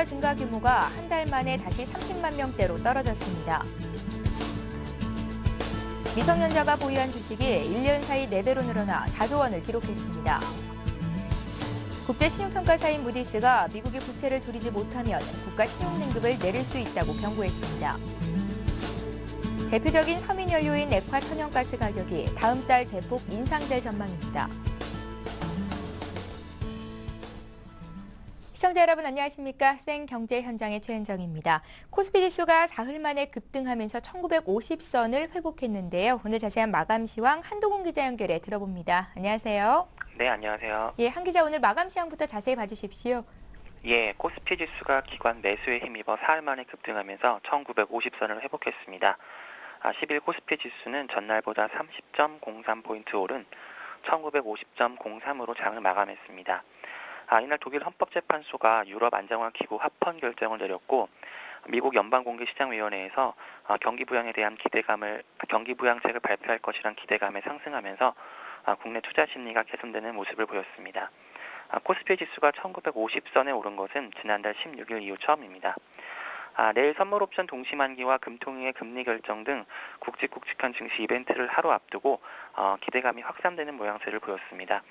증가 규모가 한 달 만에 다시 30만 명대로 떨어졌습니다. 미성년자가 보유한 주식이 1년 사이 4배로 늘어나 4조 원을 기록했습니다. 국제신용평가사인 무디스가 미국의 부채를 줄이지 못하면 국가 신용등급을 내릴 수 있다고 경고했습니다. 대표적인 서민연료인 액화 천연가스 가격이 다음 달 대폭 인상될 전망입니다. 시청자 여러분 안녕하십니까? 생경제 현장의 최은정입니다. 코스피 지수가 사흘 만에 급등하면서 1950선을 회복했는데요. 오늘 자세한 마감 시황 한동훈 기자 연결해 들어봅니다. 안녕하세요. 네, 안녕하세요. 예, 한 기자 오늘 마감 시황부터 자세히 봐주십시오. 예, 코스피 지수가 기관 매수에 힘입어 사흘 만에 급등하면서 1950선을 회복했습니다. 10일 코스피 지수는 전날보다 30.03포인트 오른 1950.03으로 장을 마감했습니다. 이날 독일 헌법재판소가 유럽 안정화 기구 합헌 결정을 내렸고 미국 연방공개시장위원회에서 경기 부양책을 발표할 것이란 기대감에 상승하면서 국내 투자 심리가 개선되는 모습을 보였습니다. 코스피 지수가 1950선에 오른 것은 지난달 16일 이후 처음입니다. 내일 선물옵션 동시만기와 금통위의 금리 결정 등 굵직굵직한 증시 이벤트를 하루 앞두고 기대감이 확산되는 모양새를 보였습니다.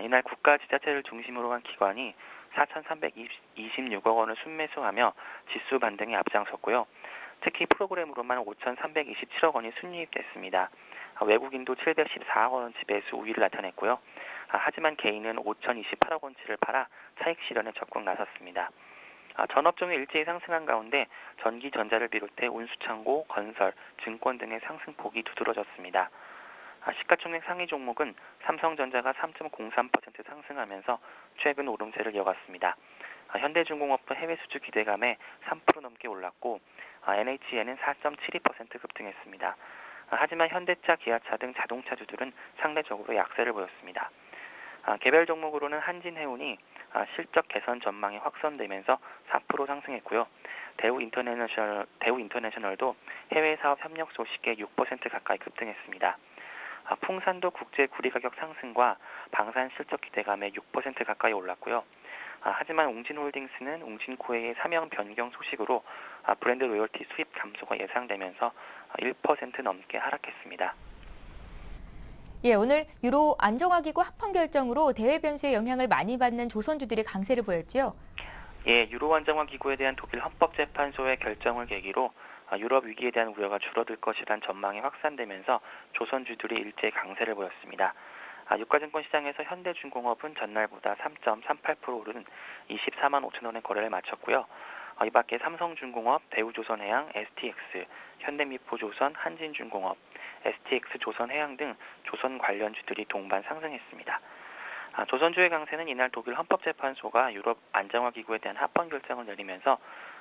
이날 국가 지자체를 중심으로 한 기관이 4,326억 원을 순매수하며 지수 반등에 앞장섰고요. 특히 프로그램으로만 5,327억 원이 순이입됐습니다. 외국인도 714억 원어치 매수 우위를 나타냈고요. 하지만 개인은 5,028억 원치를 팔아 차익 실현에 적극 나섰습니다. 전업종이 일제히 상승한 가운데 전기, 전자를 비롯해 운수창고, 건설, 증권 등의 상승폭이 두드러졌습니다. 시가총액 상위 종목은 삼성전자가 3.03% 상승하면서 최근 오름세를 이어갔습니다. 현대중공업도 해외 수주 기대감에 3% 넘게 올랐고 NHN은 4.72% 급등했습니다. 하지만 현대차, 기아차 등 자동차주들은 상대적으로 약세를 보였습니다. 개별 종목으로는 한진해운이 실적 개선 전망이 확산되면서 4% 상승했고요. 대우 인터내셔널도 해외 사업 협력 소식에 6% 가까이 급등했습니다. 풍산도 국제 구리 가격 상승과 방산 실적 기대감에 6% 가까이 올랐고요. 하지만 웅진홀딩스는 웅진코웨이의 사명 변경 소식으로 브랜드 로열티 수입 감소가 예상되면서 1% 넘게 하락했습니다. 예, 오늘 유로 안정화기구 합헌 결정으로 대외 변수의 영향을 많이 받는 조선주들이 강세를 보였죠. 예, 유로 안정화 기구에 대한 독일 헌법재판소의 결정을 계기로 유럽 위기에 대한 우려가 줄어들 것이란 전망이 확산되면서 조선주들이 일제히 강세를 보였습니다. 유가증권 시장에서 현대중공업은 전날보다 3.38% 오른 24만 5천 원의 거래를 마쳤고요. 이 밖에 삼성중공업, 대우조선해양, STX, 현대미포조선, 한진중공업, STX 조선해양 등 조선 관련주들이 동반 상승했습니다. 조선주의 강세는 이날 독일 헌법재판소가 유럽 안정화 기구에 대한 합헌 결정을 내리면서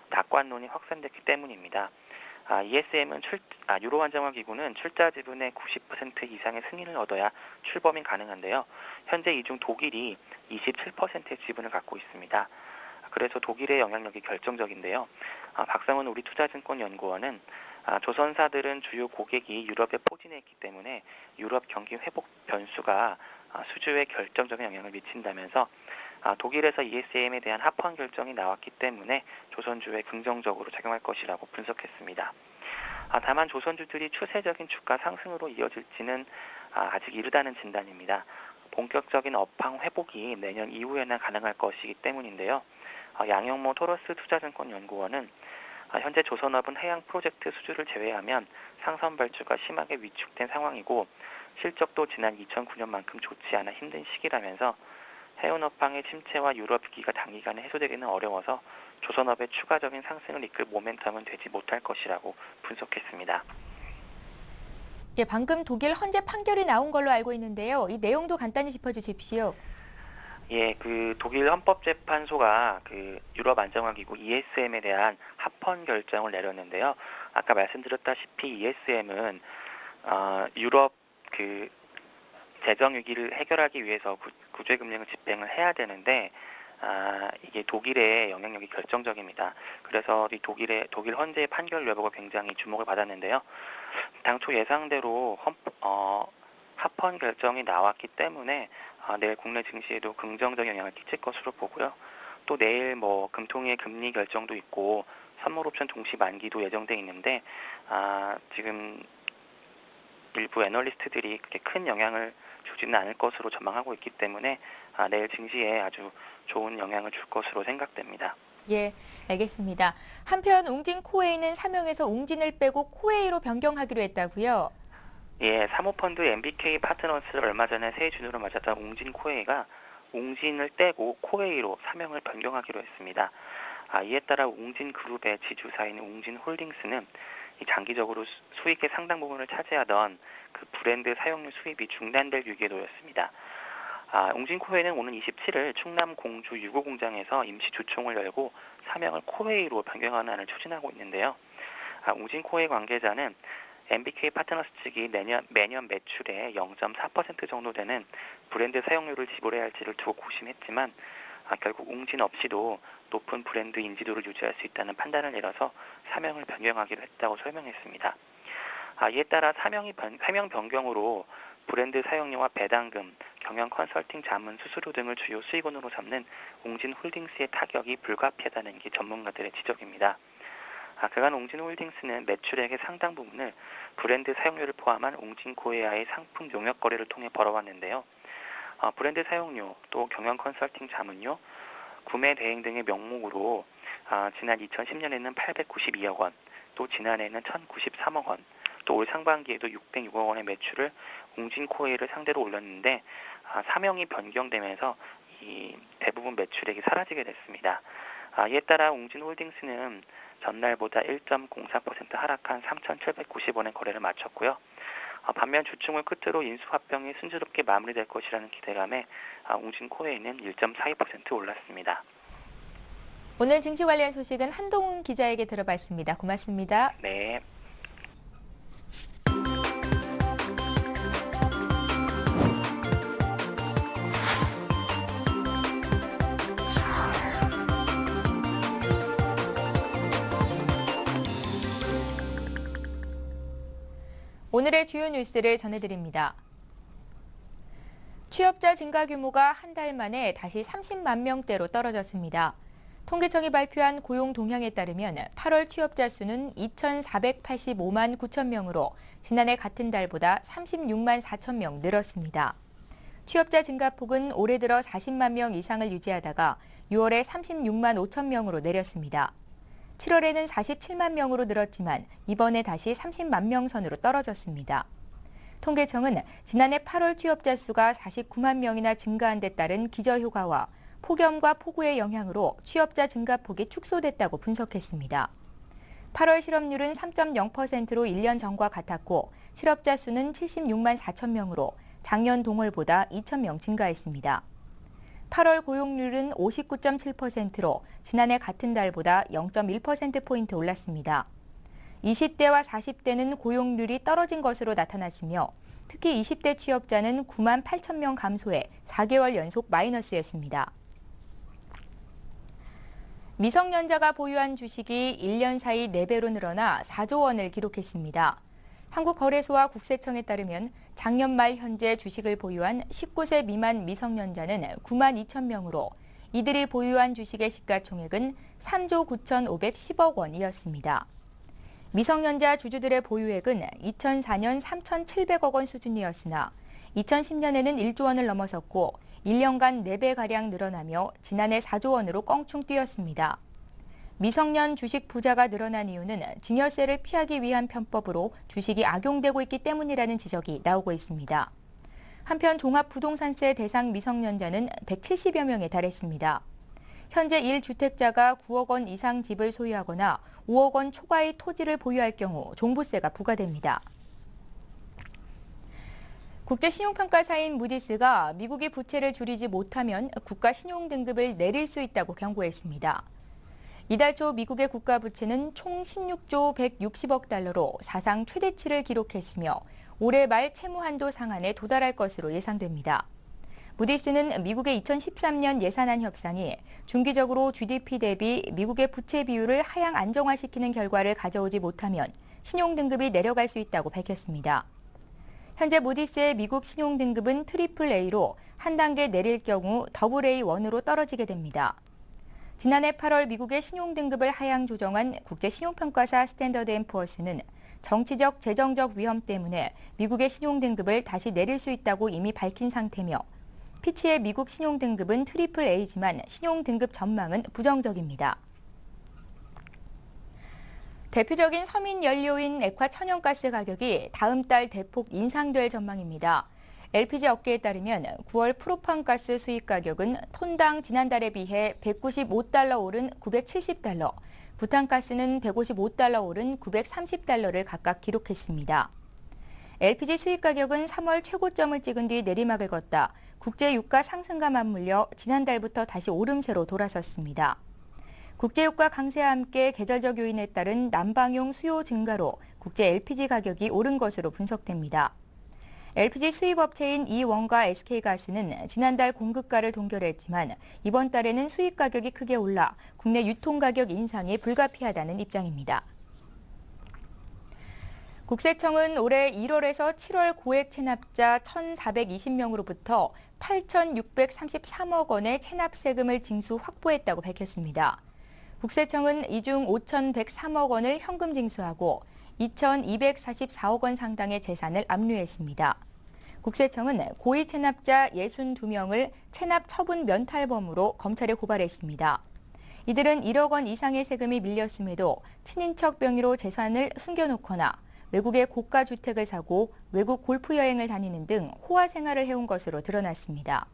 낙관론이 확산됐기 때문입니다. ESM은 유로 안정화 기구는 출자 지분의 90% 이상의 승인을 얻어야 출범이 가능한데요. 현재 이 중 독일이 27%의 지분을 갖고 있습니다. 그래서 독일의 영향력이 결정적인데요. 박상훈 우리투자증권연구원은 조선사들은 주요 고객이 유럽에 포진해 있기 때문에 유럽 경기 회복 변수가 수주에 결정적인 영향을 미친다면서 독일에서 ESM에 대한 합헌 결정이 나왔기 때문에 조선주에 긍정적으로 작용할 것이라고 분석했습니다. 다만 조선주들이 추세적인 주가 상승으로 이어질지는 아직 이르다는 진단입니다. 본격적인 업황 회복이 내년 이후에나 가능할 것이기 때문인데요. 양영모 토러스 투자증권연구원은 현재 조선업은 해양 프로젝트 수주를 제외하면 상선 발주가 심하게 위축된 상황이고 실적도 지난 2009년만큼 좋지 않아 힘든 시기라면서 해운업황의 침체와 유럽 위기가 단기간에 해소되기는 어려워서 조선업의 추가적인 상승을 이끌 모멘텀은 되지 못할 것이라고 분석했습니다. 예, 방금 독일 헌재 판결이 나온 걸로 알고 있는데요. 이 내용도 간단히 짚어주십시오. 예, 독일 헌법재판소가 유럽 안정화 기구 ESM에 대한 합헌 결정을 내렸는데요. 아까 말씀드렸다시피 ESM은 유럽 재정 위기를 해결하기 위해서 구제 금융을 집행을 해야 되는데 이게 독일의 영향력이 결정적입니다. 그래서 이 독일 헌재의 판결 여부가 굉장히 주목을 받았는데요. 당초 예상대로 합헌 결정이 나왔기 때문에 내일 국내 증시에도 긍정적 영향을 끼칠 것으로 보고요. 또 내일 금통위의 금리 결정도 있고 선물 옵션 동시 만기도 예정돼 있는데 지금 일부 애널리스트들이 그렇게 큰 영향을 주지는 않을 것으로 전망하고 있기 때문에 내일 증시에 아주 좋은 영향을 줄 것으로 생각됩니다. 예, 알겠습니다. 한편 웅진 코웨이는 사명에서 웅진을 빼고 코웨이로 변경하기로 했다고요? 예, 사모펀드 MBK 파트너스를 얼마 전에 새해 준으로 맞았던 웅진 코웨이가 웅진을 떼고 코웨이로 사명을 변경하기로 했습니다. 이에 따라 웅진 그룹의 지주사인 웅진 홀딩스는 장기적으로 수익의 상당 부분을 차지하던 그 브랜드 사용료 수입이 중단될 위기에 놓였습니다. 웅진 코웨이는 오는 27일 충남 공주 유고 공장에서 임시 주총을 열고 사명을 코웨이로 변경하는 안을 추진하고 있는데요. 웅진 코웨이 관계자는 MBK 파트너스 측이 매년 매출의 0.4% 정도 되는 브랜드 사용료를 지불해야 할지를 두고 고심했지만 결국 웅진 없이도 높은 브랜드 인지도를 유지할 수 있다는 판단을 내려서 사명을 변경하기로 했다고 설명했습니다. 이에 따라 사명 변경으로 브랜드 사용료와 배당금, 경영 컨설팅 자문 수수료 등을 주요 수익원으로 삼는 웅진 홀딩스의 타격이 불가피하다는 게 전문가들의 지적입니다. 그간 웅진 홀딩스는 매출액의 상당 부분을 브랜드 사용료를 포함한 웅진 코웨이와의 상품 용역 거래를 통해 벌어왔는데요. 브랜드 사용료, 또 경영 컨설팅 자문료, 구매 대행 등의 명목으로 지난 2010년에는 892억 원, 또 지난해에는 1093억 원, 또 올 상반기에도 606억 원의 매출을 웅진 코웨이를 상대로 올렸는데 사명이 변경되면서 이 대부분 매출액이 사라지게 됐습니다. 이에 따라 웅진 홀딩스는 전날보다 1.04% 하락한 3,790원의 거래를 마쳤고요. 반면 주총을 끝으로 인수합병이 순조롭게 마무리될 것이라는 기대감에 웅진 코웨이는 1.42% 올랐습니다. 오늘 증시 관련 소식은 한동훈 기자에게 들어봤습니다. 고맙습니다. 네. 오늘의 주요 뉴스를 전해드립니다. 취업자 증가 규모가 한 달 만에 다시 30만 명대로 떨어졌습니다. 통계청이 발표한 고용 동향에 따르면 8월 취업자 수는 2,485만 9천 명으로 지난해 같은 달보다 36만 4천 명 늘었습니다. 취업자 증가폭은 올해 들어 40만 명 이상을 유지하다가 6월에 36만 5천 명으로 내렸습니다. 7월에는 47만 명으로 늘었지만 이번에 다시 30만 명 선으로 떨어졌습니다. 통계청은 지난해 8월 취업자 수가 49만 명이나 증가한 데 따른 기저효과와 폭염과 폭우의 영향으로 취업자 증가폭이 축소됐다고 분석했습니다. 8월 실업률은 3.0%로 1년 전과 같았고 실업자 수는 76만 4천 명으로 작년 동월보다 2천 명 증가했습니다. 8월 고용률은 59.7%로 지난해 같은 달보다 0.1%포인트 올랐습니다. 20대와 40대는 고용률이 떨어진 것으로 나타났으며 특히 20대 취업자는 9만 8천 명 감소해 4개월 연속 마이너스였습니다. 미성년자가 보유한 주식이 1년 사이 4배로 늘어나 4조 원을 기록했습니다. 한국거래소와 국세청에 따르면 작년 말 현재 주식을 보유한 19세 미만 미성년자는 9만 2천 명으로 이들이 보유한 주식의 시가총액은 3조 9,510억 원이었습니다. 미성년자 주주들의 보유액은 2004년 3,700억 원 수준이었으나 2010년에는 1조 원을 넘어섰고 1년간 4배가량 늘어나며 지난해 4조 원으로 껑충 뛰었습니다. 미성년 주식 부자가 늘어난 이유는 증여세를 피하기 위한 편법으로 주식이 악용되고 있기 때문이라는 지적이 나오고 있습니다. 한편 종합부동산세 대상 미성년자는 170여 명에 달했습니다. 현재 1주택자가 9억 원 이상 집을 소유하거나 5억 원 초과의 토지를 보유할 경우 종부세가 부과됩니다. 국제신용평가사인 무디스가 미국이 부채를 줄이지 못하면 국가 신용등급을 내릴 수 있다고 경고했습니다. 이달 초 미국의 국가 부채는 총 16조 160억 달러로 사상 최대치를 기록했으며 올해 말 채무 한도 상한에 도달할 것으로 예상됩니다. 무디스는 미국의 2013년 예산안 협상이 중기적으로 GDP 대비 미국의 부채 비율을 하향 안정화시키는 결과를 가져오지 못하면 신용등급이 내려갈 수 있다고 밝혔습니다. 현재 무디스의 미국 신용등급은 AAA로 한 단계 내릴 경우 AA1으로 떨어지게 됩니다. 지난해 8월 미국의 신용등급을 하향 조정한 국제신용평가사 스탠더드앤푸어스는 정치적, 재정적 위험 때문에 미국의 신용등급을 다시 내릴 수 있다고 이미 밝힌 상태며 피치의 미국 신용등급은 트리플 A지만 신용등급 전망은 부정적입니다. 대표적인 서민 연료인 액화 천연가스 가격이 다음 달 대폭 인상될 전망입니다. LPG 업계에 따르면 9월 프로판가스 수입 가격은 톤당 지난달에 비해 195달러 오른 970달러, 부탄가스는 155달러 오른 930달러를 각각 기록했습니다. LPG 수입 가격은 3월 최고점을 찍은 뒤 내리막을 걷다 국제 유가 상승과 맞물려 지난달부터 다시 오름세로 돌아섰습니다. 국제유가 강세와 함께 계절적 요인에 따른 난방용 수요 증가로 국제 LPG 가격이 오른 것으로 분석됩니다. LPG 수입업체인 이원과 SK가스는 지난달 공급가를 동결했지만 이번 달에는 수입 가격이 크게 올라 국내 유통가격 인상이 불가피하다는 입장입니다. 국세청은 올해 1월에서 7월 고액 체납자 1,420명으로부터 8,633억 원의 체납 세금을 징수 확보했다고 밝혔습니다. 국세청은 이 중 5,103억 원을 현금 징수하고 2,244억 원 상당의 재산을 압류했습니다. 국세청은 고의 체납자 62명을 체납 처분 면탈범으로 검찰에 고발했습니다. 이들은 1억 원 이상의 세금이 밀렸음에도 친인척 명의로 재산을 숨겨놓거나 외국의 고가 주택을 사고 외국 골프 여행을 다니는 등 호화 생활을 해온 것으로 드러났습니다.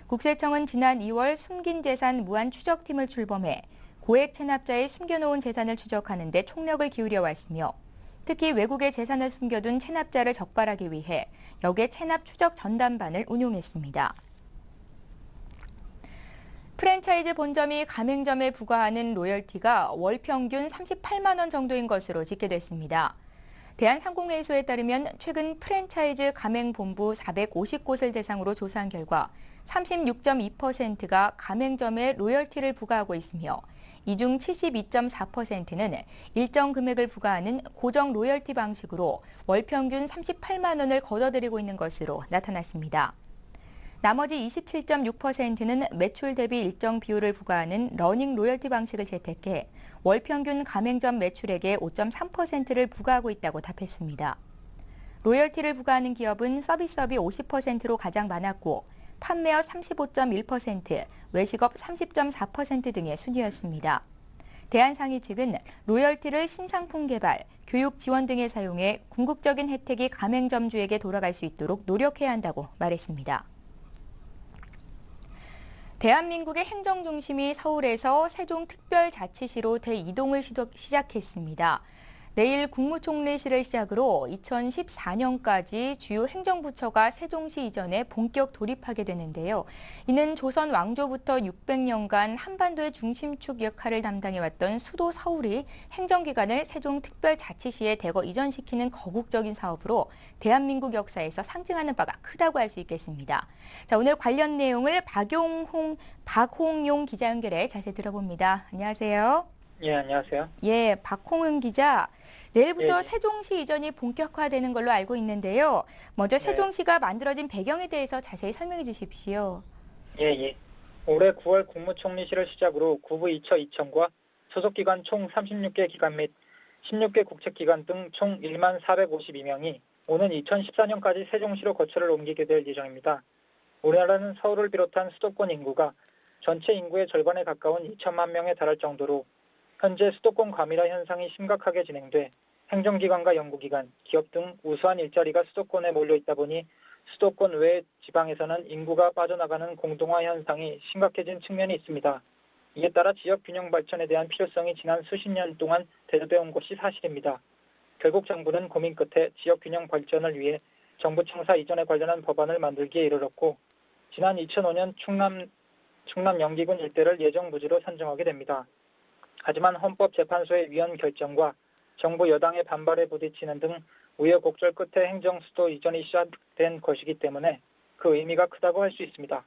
국세청은 지난 2월 숨긴 재산 무한 추적팀을 출범해 고액 체납자의 숨겨놓은 재산을 추적하는 데 총력을 기울여 왔으며 특히 외국의 재산을 숨겨둔 체납자를 적발하기 위해 역의 체납 추적 전담반을 운용했습니다. 프랜차이즈 본점이 가맹점에 부과하는 로열티가 월 평균 38만 원 정도인 것으로 집계됐습니다. 대한상공회의소에 따르면 최근 프랜차이즈 가맹본부 450곳을 대상으로 조사한 결과 36.2%가 가맹점에 로열티를 부과하고 있으며 이 중 72.4%는 일정 금액을 부과하는 고정 로열티 방식으로 월 평균 38만 원을 걷어들이고 있는 것으로 나타났습니다. 나머지 27.6%는 매출 대비 일정 비율을 부과하는 러닝 로열티 방식을 채택해 월 평균 가맹점 매출액의 5.3%를 부과하고 있다고 답했습니다. 로열티를 부과하는 기업은 서비스업이 50%로 가장 많았고 판매업 35.1%, 외식업 30.4% 등의 순위였습니다. 대한상의 측은 로열티를 신상품 개발, 교육 지원 등에 사용해 궁극적인 혜택이 가맹점주에게 돌아갈 수 있도록 노력해야 한다고 말했습니다. 대한민국의 행정중심이 서울에서 세종특별자치시로 대이동을 시작했습니다. 내일 국무총리실을 시작으로 2014년까지 주요 행정부처가 세종시 이전에 본격 돌입하게 되는데요. 이는 조선 왕조부터 600년간 한반도의 중심축 역할을 담당해왔던 수도 서울이 행정기관을 세종특별자치시에 대거 이전시키는 거국적인 사업으로 대한민국 역사에서 상징하는 바가 크다고 할 수 있겠습니다. 자, 오늘 관련 내용을 박홍용 기자 연결해 자세히 들어봅니다. 안녕하세요. 예, 안녕하세요. 예, 박홍은 기자. 내일부터 예. 세종시 이전이 본격화되는 걸로 알고 있는데요. 먼저 세종시가 만들어진 배경에 대해서 자세히 설명해 주십시오. 예. 올해 9월 국무총리실을 시작으로 구부 2처 2청과 소속기관 총 36개 기관 및 16개 국책기관 등 총 1만 452명이 오는 2014년까지 세종시로 거처를 옮기게 될 예정입니다. 우리나라는 서울을 비롯한 수도권 인구가 전체 인구의 절반에 가까운 2천만 명에 달할 정도로 현재 수도권 과밀화 현상이 심각하게 진행돼 행정기관과 연구기관, 기업 등 우수한 일자리가 수도권에 몰려있다 보니 수도권 외 지방에서는 인구가 빠져나가는 공동화 현상이 심각해진 측면이 있습니다. 이에 따라 지역균형 발전에 대한 필요성이 지난 수십 년 동안 대두되어 온 것이 사실입니다. 결국 정부는 고민 끝에 지역균형 발전을 위해 정부청사 이전에 관련한 법안을 만들기에 이르렀고 지난 2005년 충남 영기군 일대를 예정부지로 선정하게 됩니다. 하지만 헌법재판소의 위헌 결정과 정부 여당의 반발에 부딪히는 등 우여곡절 끝에 행정수도 이전이 시작된 것이기 때문에 그 의미가 크다고 할 수 있습니다.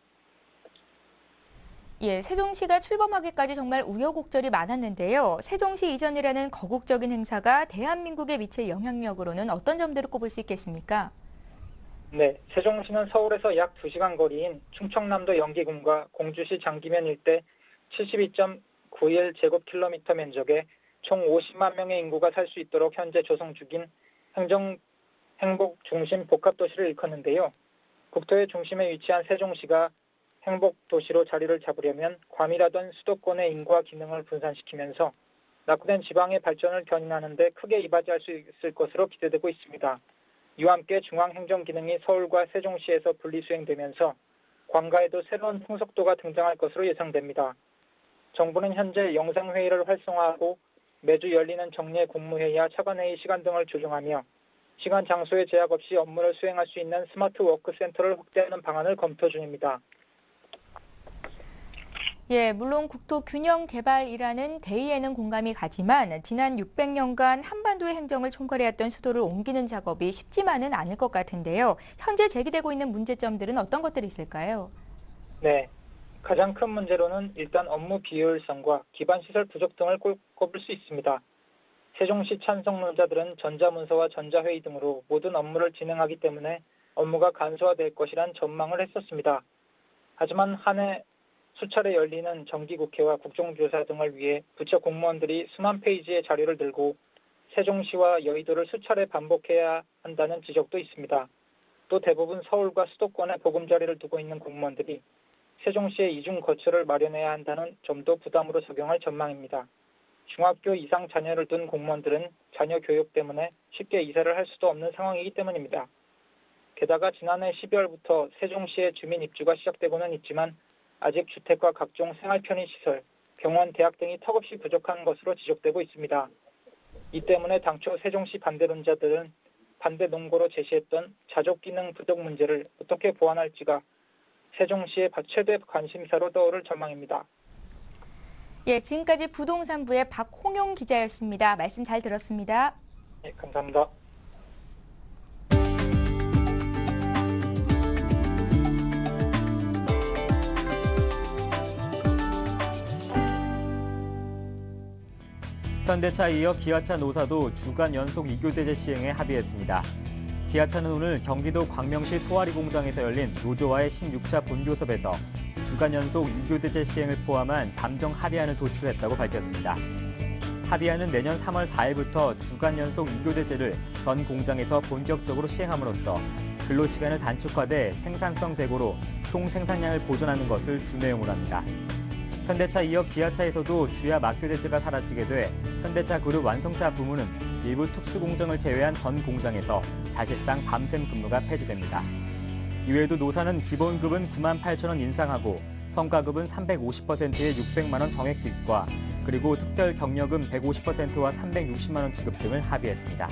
예, 세종시가 출범하기까지 정말 우여곡절이 많았는데요. 세종시 이전이라는 거국적인 행사가 대한민국에 미칠 영향력으로는 어떤 점들을 꼽을 수 있겠습니까? 네, 세종시는 서울에서 약 2시간 거리인 충청남도 영기군과 공주시 장기면 일대 91제곱킬로미터 면적에 총 50만 명의 인구가 살 수 있도록 현재 조성 중인 행복 중심 복합도시를 일컫는데요. 국토의 중심에 위치한 세종시가 행복도시로 자리를 잡으려면 과밀하던 수도권의 인구와 기능을 분산시키면서 낙후된 지방의 발전을 견인하는 데 크게 이바지할 수 있을 것으로 기대되고 있습니다. 이와 함께 중앙행정 기능이 서울과 세종시에서 분리 수행되면서 관가에도 새로운 풍속도가 등장할 것으로 예상됩니다. 정부는 현재 영상회의를 활성화하고 매주 열리는 정례 국무회의와 차관회의 시간 등을 조정하며 시간 장소에 제약 없이 업무를 수행할 수 있는 스마트 워크센터를 확대하는 방안을 검토 중입니다. 예, 물론 국토 균형 개발이라는 대의에는 공감이 가지만 지난 600년간 한반도의 행정을 총괄해왔던 수도를 옮기는 작업이 쉽지만은 않을 것 같은데요. 현재 제기되고 있는 문제점들은 어떤 것들이 있을까요? 네, 가장 큰 문제로는 일단 업무 비효율성과 기반시설 부족 등을 꼽을 수 있습니다. 세종시 찬성론자들은 전자문서와 전자회의 등으로 모든 업무를 진행하기 때문에 업무가 간소화될 것이란 전망을 했었습니다. 하지만 한 해 수차례 열리는 정기국회와 국정조사 등을 위해 부처 공무원들이 수만 페이지의 자료를 들고 세종시와 여의도를 수차례 반복해야 한다는 지적도 있습니다. 또 대부분 서울과 수도권에 보금자리를 두고 있는 공무원들이 세종시의 이중 거처를 마련해야 한다는 점도 부담으로 적용할 전망입니다. 중학교 이상 자녀를 둔 공무원들은 자녀 교육 때문에 쉽게 이사를 할 수도 없는 상황이기 때문입니다. 게다가 지난해 12월부터 세종시의 주민 입주가 시작되고는 있지만 아직 주택과 각종 생활 편의 시설, 병원, 대학 등이 턱없이 부족한 것으로 지적되고 있습니다. 이 때문에 당초 세종시 반대론자들은 반대 논거로 제시했던 자족 기능 부족 문제를 어떻게 보완할지가 세종시의 최대 관심사로 떠오를 전망입니다. 예, 지금까지 부동산부의 박홍용 기자였습니다. 말씀 잘 들었습니다. 네, 감사합니다. 현대차에 이어 기아차 노사도 주간 연속 2교대제 시행에 합의했습니다. 기아차는 오늘 경기도 광명시 소아리 공장에서 열린 노조와의 16차 본교섭에서 주간 연속 2교대제 시행을 포함한 잠정 합의안을 도출했다고 밝혔습니다. 합의안은 내년 3월 4일부터 주간 연속 2교대제를 전 공장에서 본격적으로 시행함으로써 근로시간을 단축화돼 생산성 제고로 총 생산량을 보존하는 것을 주 내용으로 합니다. 현대차에 이어 기아차에서도 주야 막교대제가 사라지게 돼 현대차 그룹 완성차 부문은 일부 특수공정을 제외한 전 공장에서 사실상 밤샘 근무가 폐지됩니다. 이외에도 노사는 기본급은 98,000원 인상하고 성과급은 350%의 600만 원 정액 지급과 그리고 특별 경력금 150%와 360만 원 지급 등을 합의했습니다.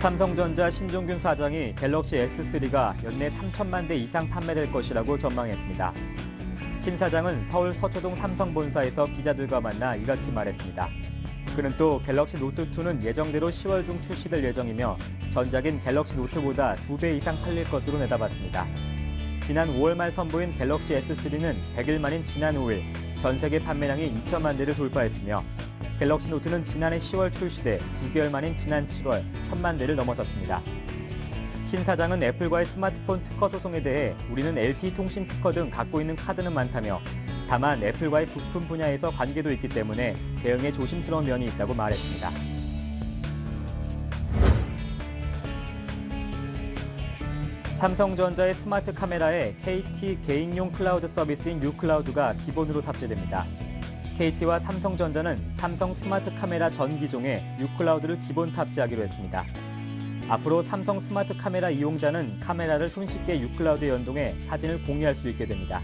삼성전자 신종균 사장이 갤럭시 S3가 연내 3천만 대 이상 판매될 것이라고 전망했습니다. 신 사장은 서울 서초동 삼성본사에서 기자들과 만나 이같이 말했습니다. 그는 또 갤럭시 노트2는 예정대로 10월 중 출시될 예정이며 전작인 갤럭시 노트보다 2배 이상 팔릴 것으로 내다봤습니다. 지난 5월 말 선보인 갤럭시 S3는 100일 만인 지난 5일 전 세계 판매량이 2천만 대를 돌파했으며 갤럭시 노트는 지난해 10월 출시돼 9개월 만인 지난 7월 1,000만 대를 넘어섰습니다. 신 사장은 애플과의 스마트폰 특허 소송에 대해 우리는 LTE 통신 특허 등 갖고 있는 카드는 많다며 다만 애플과의 부품 분야에서 관계도 있기 때문에 대응에 조심스러운 면이 있다고 말했습니다. 삼성전자의 스마트 카메라에 KT 개인용 클라우드 서비스인 유클라우드가 기본으로 탑재됩니다. KT와 삼성전자는 삼성 스마트 카메라 전 기종에 유클라우드를 기본 탑재하기로 했습니다. 앞으로 삼성 스마트 카메라 이용자는 카메라를 손쉽게 유클라우드에 연동해 사진을 공유할 수 있게 됩니다.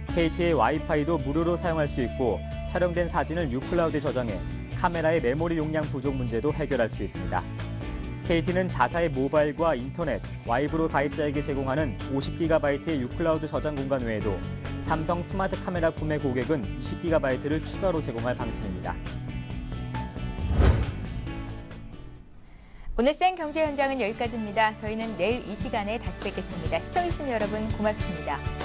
KT의 와이파이도 무료로 사용할 수 있고 촬영된 사진을 유클라우드에 저장해 카메라의 메모리 용량 부족 문제도 해결할 수 있습니다. KT는 자사의 모바일과 인터넷, 와이브로 가입자에게 제공하는 50GB의 유클라우드 저장 공간 외에도 삼성 스마트 카메라 구매 고객은 20GB를 추가로 제공할 방침입니다. 오늘 생경제 현장은 여기까지입니다. 저희는 내일 이 시간에 다시 뵙겠습니다. 시청해주신 여러분 고맙습니다.